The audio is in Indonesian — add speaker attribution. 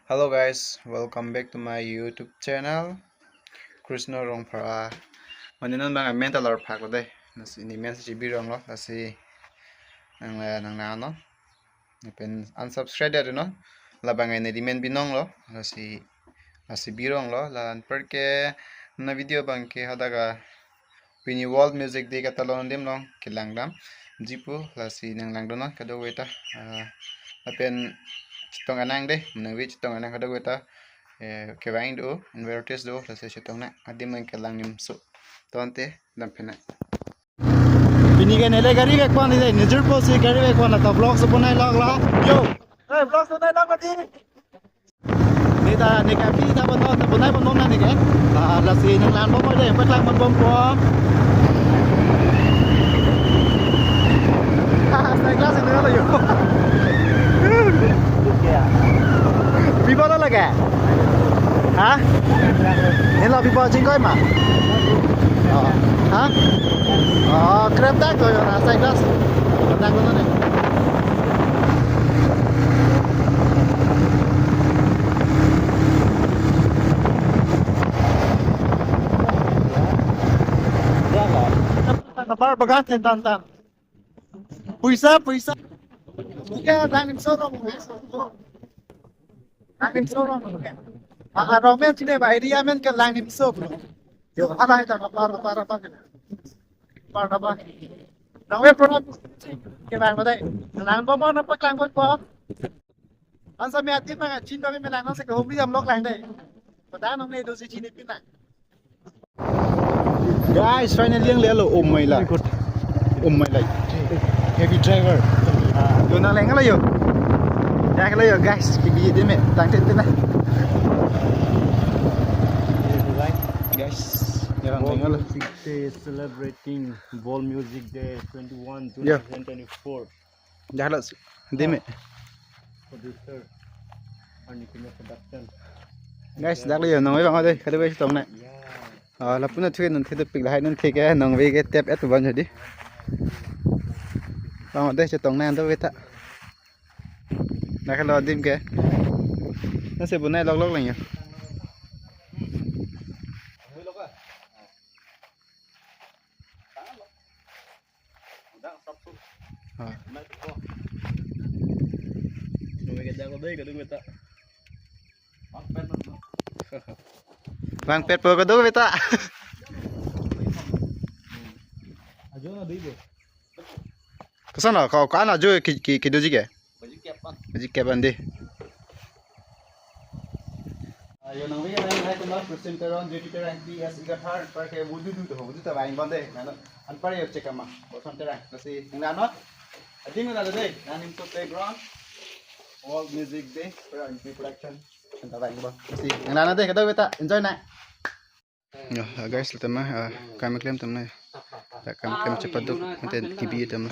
Speaker 1: Hello guys, welcome back to my YouTube channel. Krishna Rongphara. Maninon bang mental or phak day. Nasi ni men si birong lo, nasi nang na no. Pen unsubscribe no. La bang ni men binong lo, nasi birong lo. La perke na video bang ke hadaga pini world music de katalon dim long kilangdam. Jipu nasi nang lang do no kado weta. Pen chitong anang deh menawi chitong anang kada weta kewain do invertes do rasa chitong na adi man kelang nim so tonte dampena
Speaker 2: Bini kan ele gari bek pan ide nijur po si gari bek pan ta vlog so banai lag la yo vlog so banai lag mati ni ka pi ta ban ta banai ban nom na ni ke la si nang lan bo mai de pat lang man bom po ha sai class ni la yo Viva la laga hả nên là Viva chính coi mà hả krem tag rồi là sai glass krem tag luôn này Napar bagat tan puisa Iya, tangin sorong. Tangin sorong. Romen sini ba idea men ke langin sok. Yo ada itu para pa. Para pa. Nawe produk ke bang badai. Lang bo na pa lang bo. An sa me atin ma chin ba me lang sa ke homli am lok lang dai. Pada nong ne do si chin pin na. Guys, finally yang lelo mai la. Mai la. Heavy driver. Yo nang leng la yo. Jangan la yo guys, bibi dia me tang tet na. Guys, yang leng la.
Speaker 3: Day celebrating Ball Music Day 21 2024.
Speaker 2: Jangan la dia me.
Speaker 3: Producer Anikina Production.
Speaker 2: Guys, dak la yo nang bang ade, kada be tong na. La puna thue nun the pik la hai nun the ke nang ve ke tap at ban jadi. Bang ade che tong na to ve ta. Nak lo dim ke. Nó sẽ bunai lok lok lang yo. Bang pet po ka do beta. Kesana kau kan ajo ki doji ke? Doji ke bande. Yo nang vi hai to mas percent teron duty teran PS igathar par ke wudu tu ho wudu ta bain bande na an par yo check ama bosan teran kasi ngna no ading na dai nanim to playground all music day for in production ta bain ba kasi ngna na dai ka do beta enjoy na yo guys letama kam claim tamna kam cepat duk nanti TV tamna